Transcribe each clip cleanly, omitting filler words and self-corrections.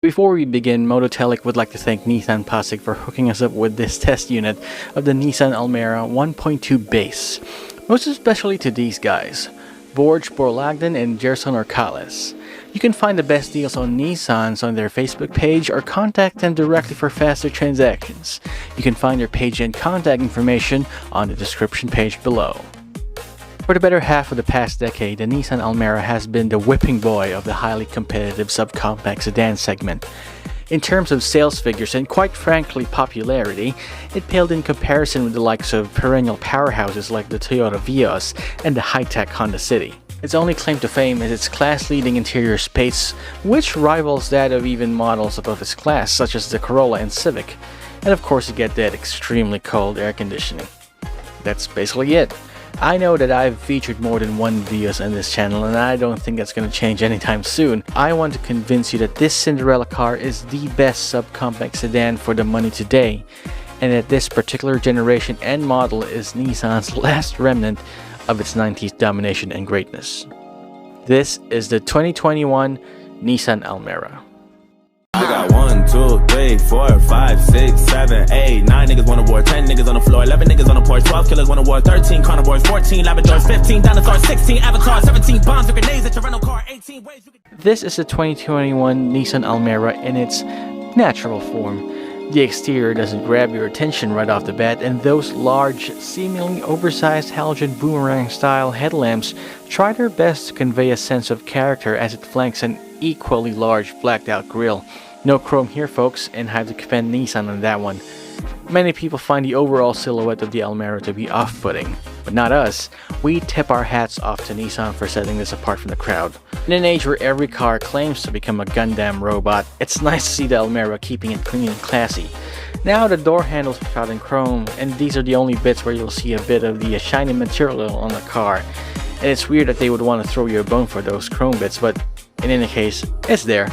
Before we begin, Mototelic would like to thank Nissan Pasig for hooking us up with this test unit of the Nissan Almera 1.2 base. Most especially to these guys, Borj Borlagdan and Jerson Orcales. You can find the best deals on Nissans on their Facebook page or contact them directly for faster transactions. You can find their page and contact information on the description page below. For the better half of the past decade, the Nissan Almera has been the whipping boy of the highly competitive subcompact sedan segment. In terms of sales figures and quite frankly popularity, it paled in comparison with the likes of perennial powerhouses like the Toyota Vios and the high-tech Honda City. Its only claim to fame is its class-leading interior space, which rivals that of even models above its class such as the Corolla and Civic. And of course you get that extremely cold air conditioning. That's basically it. I know that I've featured more than one Vios on this channel and I don't think that's going to change anytime soon. I want to convince you that this Cinderella car is the best subcompact sedan for the money today, and that this particular generation and model is Nissan's last remnant of its 90s domination and greatness. This is the 2021 Nissan Almera. I got 1, 2, 3, 4, 5, 6, 7, 8, 9 niggas on the board, 10 niggas on the floor, 11 niggas on the porch, 12 killers on the war, 13 carnivores, 14 labradors, 15 dinosaurs, 16 avatars, 17 bombs with grenades at your rental car, 18 ways you can... This is the 2021 Nissan Almera in its natural form. The exterior doesn't grab your attention right off the bat, and those large, seemingly oversized halogen boomerang-style headlamps try their best to convey a sense of character as it flanks an equally large blacked-out grille. No chrome here, folks, and I have to commend Nissan on that one. Many people find the overall silhouette of the Almera to be off-putting, but not us. We tip our hats off to Nissan for setting this apart from the crowd. In an age where every car claims to become a Gundam robot, it's nice to see the Almera keeping it clean and classy. Now the door handles are shot in chrome, and these are the only bits where you'll see a bit of the shiny material on the car. And it's weird that they would want to throw you a bone for those chrome bits, but in any case, it's there.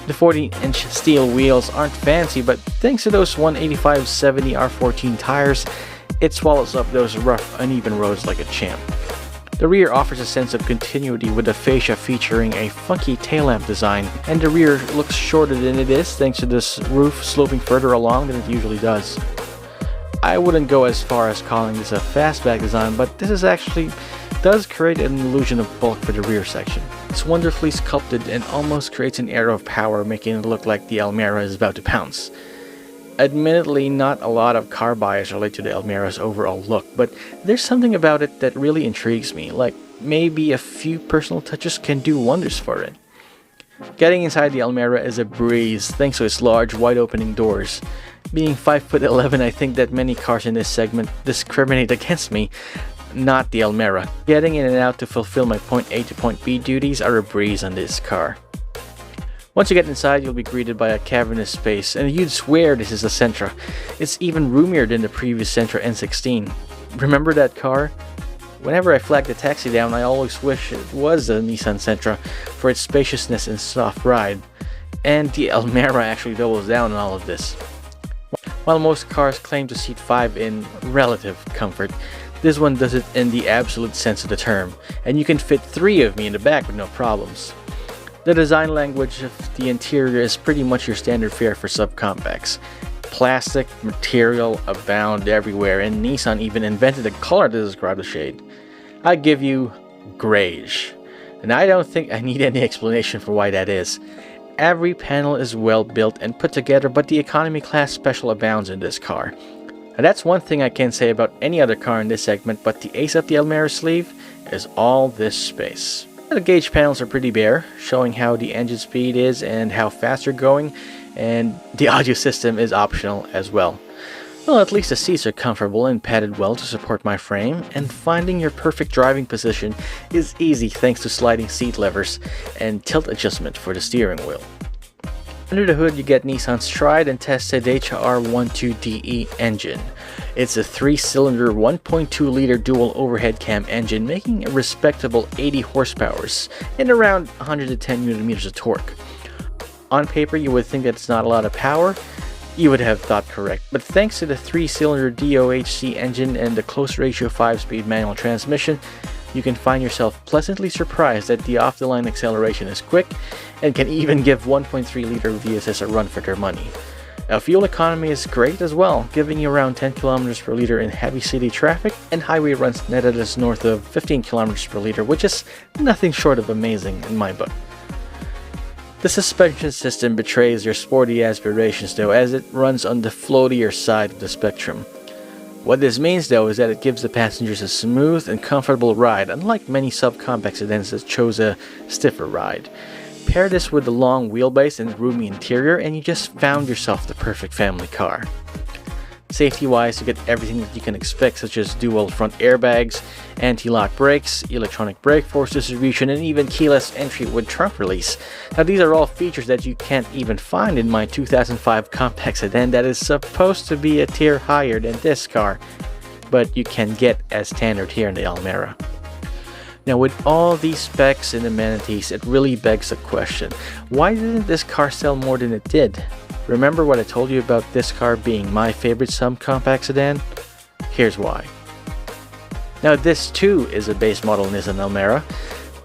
The 40-inch steel wheels aren't fancy, but thanks to those 185/70 R14 tires, it swallows up those rough, uneven roads like a champ. The rear offers a sense of continuity with the fascia featuring a funky tail lamp design, and the rear looks shorter than it is thanks to this roof sloping further along than it usually does. I wouldn't go as far as calling this a fastback design, but this actually does create an illusion of bulk for the rear section. It's wonderfully sculpted and almost creates an air of power, making it look like the Almera is about to pounce. Admittedly, not a lot of car buyers relate to the Almera's overall look, but there's something about it that really intrigues me, like maybe a few personal touches can do wonders for it. Getting inside the Almera is a breeze thanks to its large, wide-opening doors. Being 5'11", I think that many cars in this segment discriminate against me, not the Almera. Getting in and out to fulfill my point A to point B duties are a breeze on this car. Once you get inside, you'll be greeted by a cavernous space, and you'd swear this is a Sentra. It's even roomier than the previous Sentra N16. Remember that car? Whenever I flag the taxi down, I always wish it was a Nissan Sentra for its spaciousness and soft ride. And the Almera actually doubles down on all of this. While most cars claim to seat 5 in relative comfort, this one does it in the absolute sense of the term, and you can fit 3 of me in the back with no problems. The design language of the interior is pretty much your standard fare for subcompacts. Plastic material abound everywhere, and Nissan even invented a color to describe the shade. I give you greige, and I don't think I need any explanation for why that is. Every panel is well built and put together, but the economy class special abounds in this car. Now that's one thing I can't say about any other car in this segment, but the ace up the Almera sleeve is all this space. The gauge panels are pretty bare, showing how the engine speed is and how fast you're going, and the audio system is optional as well. Well, at least the seats are comfortable and padded well to support my frame, and finding your perfect driving position is easy thanks to sliding seat levers and tilt adjustment for the steering wheel. Under the hood, you get Nissan's tried and tested HR12DE engine. It's a 3-cylinder 1.2-liter dual overhead cam engine, making a respectable 80 horsepower and around 110 Nm of torque. On paper, you would think that's not a lot of power. You would have thought correct, but thanks to the 3-cylinder DOHC engine and the close ratio 5-speed manual transmission, you can find yourself pleasantly surprised that the off-the-line acceleration is quick and can even give 1.3-liter VSS a run for their money. Now, fuel economy is great as well, giving you around 10 kilometers per liter in heavy city traffic, and highway runs netted us north of 15 kilometers per liter, which is nothing short of amazing in my book. The suspension system betrays your sporty aspirations though, as it runs on the floatier side of the spectrum. What this means though is that it gives the passengers a smooth and comfortable ride, unlike many subcompact sedans that chose a stiffer ride. Pair this with the long wheelbase and roomy interior and you just found yourself the perfect family car. Safety-wise, you get everything that you can expect, such as dual front airbags, anti-lock brakes, electronic brake force distribution, and even keyless entry with trunk release. Now, these are all features that you can't even find in my 2005 compact sedan that is supposed to be a tier higher than this car, but you can get as standard here in the Almera. Now, with all these specs and amenities, it really begs the question, why didn't this car sell more than it did? Remember what I told you about this car being my favorite subcompact sedan? Here's why. Now, this too is a base model Nissan Almera,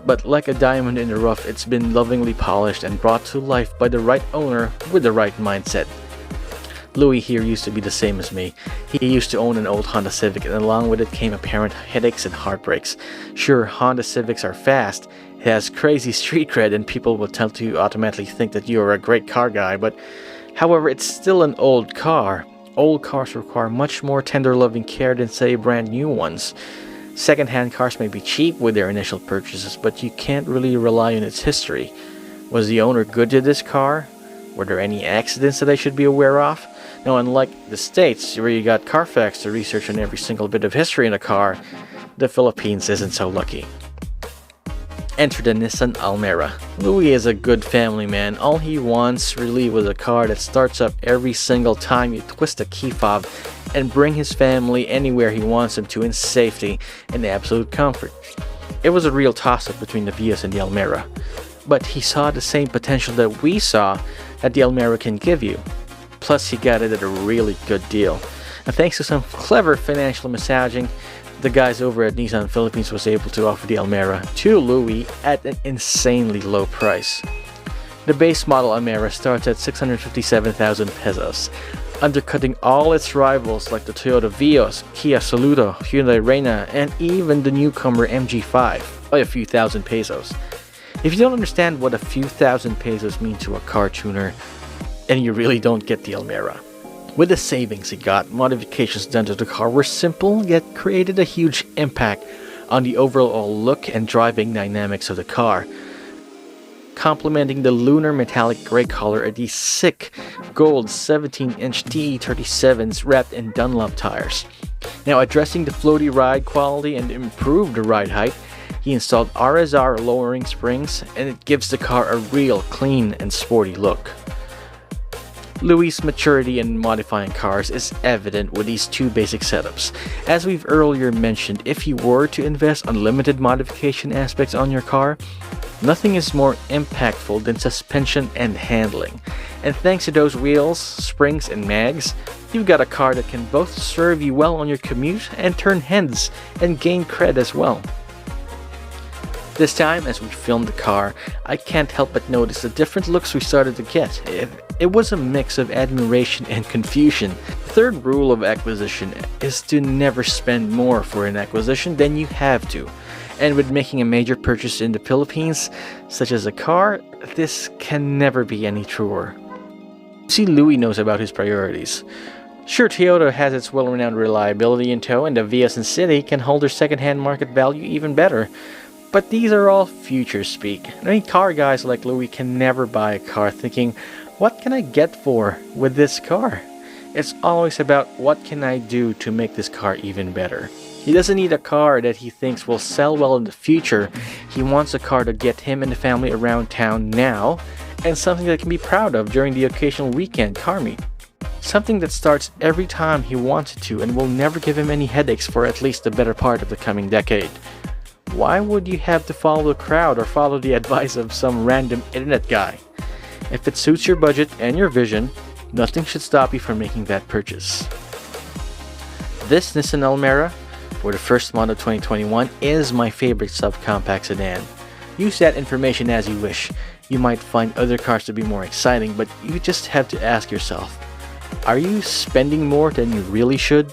but like a diamond in the rough, it's been lovingly polished and brought to life by the right owner with the right mindset. Louis here used to be the same as me. He used to own an old Honda Civic, and along with it came apparent headaches and heartbreaks. Sure, Honda Civics are fast, it has crazy street cred, and people will tend to automatically think that you are a great car guy, but however, it's still an old car. Old cars require much more tender loving care than, say, brand new ones. Second-hand cars may be cheap with their initial purchases, but you can't really rely on its history. Was the owner good to this car? Were there any accidents that I should be aware of? Now, unlike the States, where you got Carfax to research on every single bit of history in a car, the Philippines isn't so lucky. Enter the Nissan Almera. Louis is a good family man. All he wants really was a car that starts up every single time you twist a key fob and bring his family anywhere he wants them to in safety and absolute comfort. It was a real toss-up between the Vios and the Almera, but he saw the same potential that we saw that the Almera can give you. Plus, he got it at a really good deal. And thanks to some clever financial massaging, the guys over at Nissan Philippines was able to offer the Almera to Louis at an insanely low price. The base model Almera starts at 657,000 pesos, undercutting all its rivals like the Toyota Vios, Kia Saludo, Hyundai Reyna, and even the newcomer MG5 by a few thousand pesos. If you don't understand what a few thousand pesos mean to a car tuner, and you really don't get the Almera. With the savings he got, modifications done to the car were simple, yet created a huge impact on the overall look and driving dynamics of the car. Complementing the lunar metallic gray color are these sick gold 17-inch TE37s wrapped in Dunlop tires. Now, addressing the floaty ride quality and improved the ride height, he installed RSR lowering springs, and it gives the car a real clean and sporty look. Louis' maturity in modifying cars is evident with these two basic setups. As we've earlier mentioned, if you were to invest unlimited modification aspects on your car, nothing is more impactful than suspension and handling. And thanks to those wheels, springs, and mags, you've got a car that can both serve you well on your commute and turn heads and gain cred as well. This time, as we filmed the car, I can't help but notice the different looks we started to get. It was a mix of admiration and confusion. The third rule of acquisition is to never spend more for an acquisition than you have to. And with making a major purchase in the Philippines, such as a car, this can never be any truer. See, Louis knows about his priorities. Sure, Toyota has its well-renowned reliability in tow, and the Vios and City can hold their second-hand market value even better. But these are all future speak. Any car guys like Louis can never buy a car thinking, what can I get for with this car? It's always about what can I do to make this car even better. He doesn't need a car that he thinks will sell well in the future. He wants a car to get him and the family around town now, and something that can be proud of during the occasional weekend car meet. Something that starts every time he wants it to and will never give him any headaches for at least the better part of the coming decade. Why would you have to follow the crowd or follow the advice of some random internet guy? If it suits your budget and your vision, nothing should stop you from making that purchase. This Nissan Almera, for the first month of 2021 is my favorite subcompact sedan. Use that information as you wish. You might find other cars to be more exciting, but you just have to ask yourself, are you spending more than you really should?